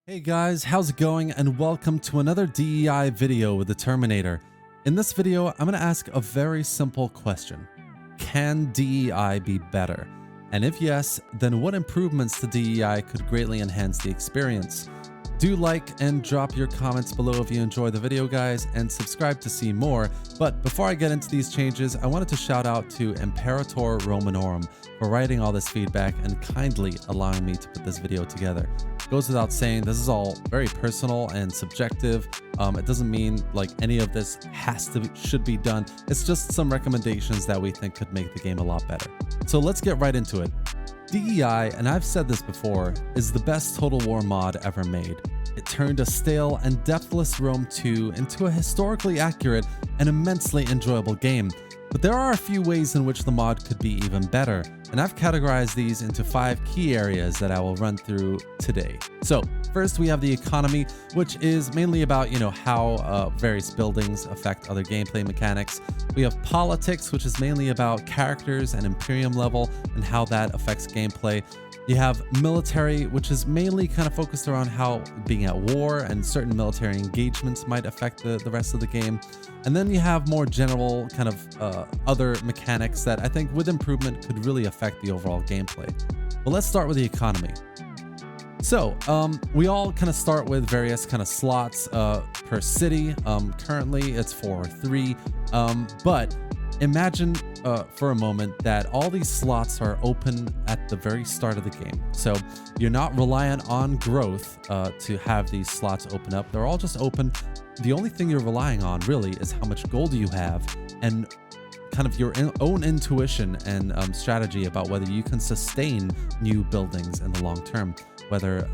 Hey guys, how's it going? And welcome to another DEI video with the Terminator. In this video, I'm going to ask a very simple question. Can DEI be better? And if yes, then what improvements to DEI could greatly enhance the experience? Do like and drop your comments below if you enjoy the video, guys, and subscribe to see more. But before I get into these changes, I wanted to shout out to Imperator Romanorum for writing all this feedback and kindly allowing me to put this video together. Goes without saying, this is all very personal and subjective. It doesn't mean like any of this should be done. It's just some recommendations that we think could make the game a lot better. So let's get right into it. DEI, and I've said this before, is the best Total War mod ever made. It turned a stale and depthless Rome 2 into a historically accurate and immensely enjoyable game. But there are a few ways in which the mod could be even better, and I've categorized these into 5 key areas that I will run through today. So first we have the economy, which is mainly about, how various buildings affect other gameplay mechanics. We have politics, which is mainly about characters and Imperium level and how that affects gameplay. You have military, which is mainly kind of focused around how being at war and certain military engagements might affect the rest of the game. And then you have more general kind of other mechanics that I think with improvement could really affect the overall gameplay. But let's start with the economy. So we all kind of start with various kind of slots per city. Currently it's 4 or 3, but imagine for a moment that all these slots are open at the very start of the game. So you're not reliant on growth to have these slots open up. They're all just open. The only thing you're relying on really is how much gold you have and kind of your own intuition and strategy about whether you can sustain new buildings in the long term, whether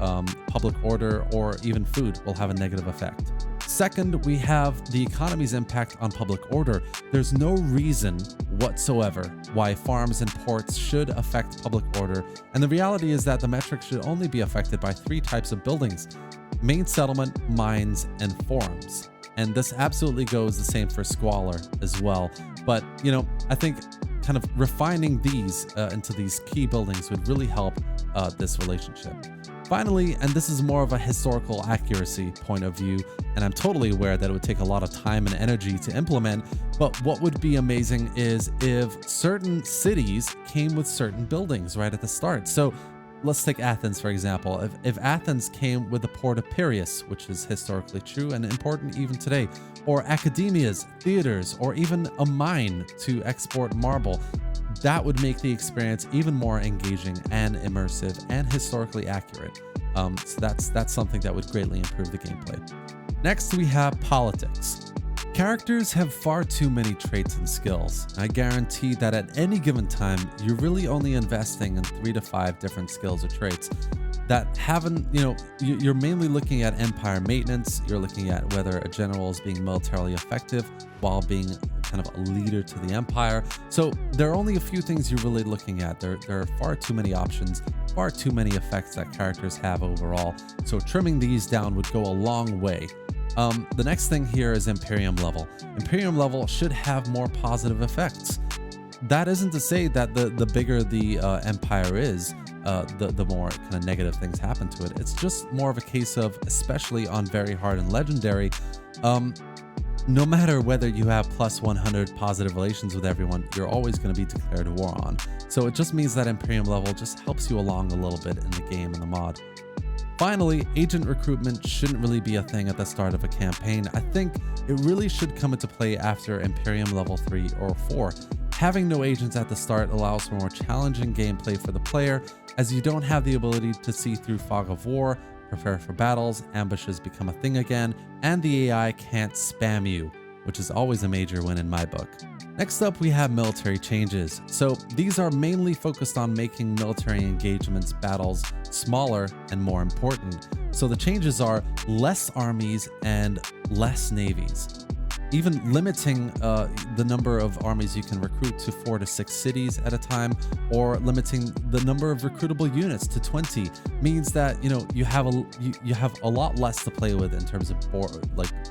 public order or even food will have a negative effect. Second, we have the economy's impact on public order. There's no reason whatsoever why farms and ports should affect public order, and the reality is that the metrics should only be affected by 3 types of buildings: main settlement, mines, and forums. And this absolutely goes the same for squalor as well. But, I think kind of refining these into these key buildings would really help this relationship. Finally, and this is more of a historical accuracy point of view, and I'm totally aware that it would take a lot of time and energy to implement, but what would be amazing is if certain cities came with certain buildings right at the start. So let's take Athens, for example. If Athens came with the port of Piraeus, which is historically true and important even today, or academias, theaters, or even a mine to export marble, that would make the experience even more engaging and immersive and historically accurate. So that's something that would greatly improve the gameplay. Next, we have politics. Characters have far too many traits and skills. I guarantee that at any given time, you're really only investing in 3 to 5 different skills or traits that haven't, you're mainly looking at empire maintenance. You're looking at whether a general is being militarily effective while being kind of a leader to the empire. So there are only a few things you're really looking at. There are far too many options, far too many effects that characters have overall. So trimming these down would go a long way. The next thing here is Imperium level. Imperium level should have more positive effects. That isn't to say that the bigger the empire is, the more kind of negative things happen to it. It's just more of a case of, especially on very hard and legendary, no matter whether you have plus 100 positive relations with everyone, you're always going to be declared war on. So it just means that Imperium level just helps you along a little bit in the game and the mod. Finally, agent recruitment shouldn't really be a thing at the start of a campaign. I think it really should come into play after Imperium level 3 or 4. Having no agents at the start allows for more challenging gameplay for the player, as you don't have the ability to see through fog of war, prepare for battles, ambushes become a thing again, and the AI can't spam you, which is always a major win in my book. Next up, we have military changes. So these are mainly focused on making military engagements, battles smaller and more important. So the changes are less armies and less navies. Even limiting the number of armies you can recruit to 4 to 6 cities at a time, or limiting the number of recruitable units to 20 means that you have a lot less to play with in terms of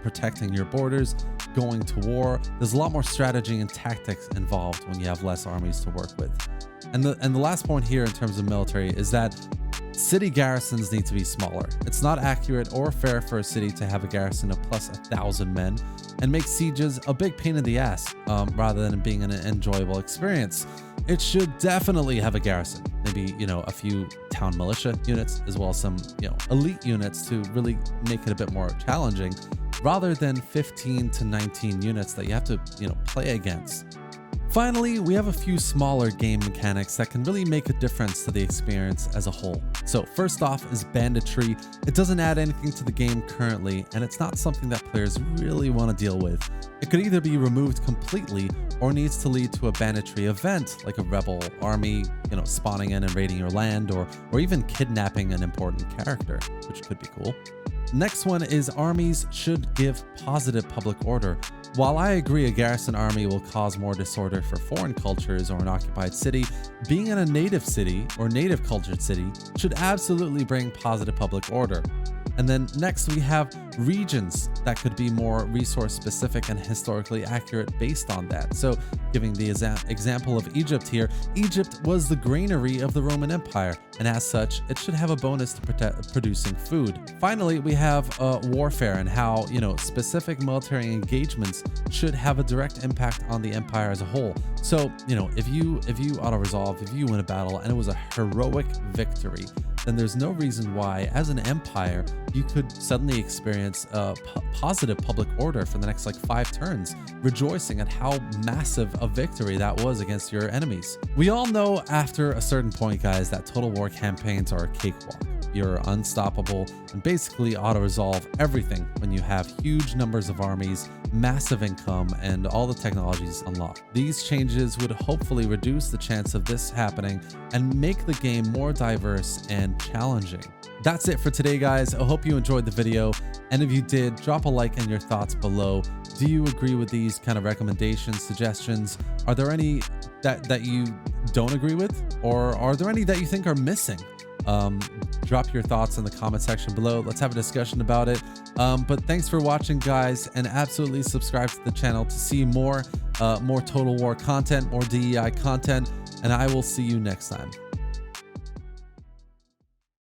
protecting your borders, going to war. There's a lot more strategy and tactics involved when you have less armies to work with. And the last point here in terms of military is that City garrisons need to be smaller. It's not accurate or fair for a city to have a garrison of plus 1,000 men and make sieges a big pain in the ass rather than being an enjoyable experience. It should definitely have a garrison, maybe, a few town militia units, as well as some, elite units to really make it a bit more challenging, rather than 15 to 19 units that you have to, play against. Finally, we have a few smaller game mechanics that can really make a difference to the experience as a whole. So first off is banditry. It doesn't add anything to the game currently, and it's not something that players really want to deal with. It could either be removed completely or needs to lead to a banditry event like a rebel army, spawning in and raiding your land, or even kidnapping an important character, which could be cool. Next one is armies should give positive public order. While I agree a garrison army will cause more disorder for foreign cultures or an occupied city, being in a native city or native cultured city should absolutely bring positive public order. And then next we have regions that could be more resource specific and historically accurate based on that. So giving the example of Egypt here, Egypt was the granary of the Roman Empire, and as such, it should have a bonus to producing food. Finally, we have warfare and how, specific military engagements should have a direct impact on the empire as a whole. So, if you auto-resolve, if you win a battle and it was a heroic victory, then there's no reason why, as an empire, you could suddenly experience a positive public order for the next 5 turns, rejoicing at how massive a victory that was against your enemies. We all know after a certain point, guys, that Total War campaigns are a cakewalk. You're unstoppable and basically auto-resolve everything when you have huge numbers of armies, massive income, and all the technologies unlocked. These changes would hopefully reduce the chance of this happening and make the game more diverse and challenging. That's it for today, guys. I hope you enjoyed the video, and if you did, drop a like and your thoughts below. Do you agree with these kind of recommendations, suggestions? Are there any that you don't agree with, or are there any that you think are missing? Drop your thoughts in the comment section below. Let's have a discussion about it. But thanks for watching, guys, and absolutely subscribe to the channel to see more Total War content, more DEI content, and I will see you next time.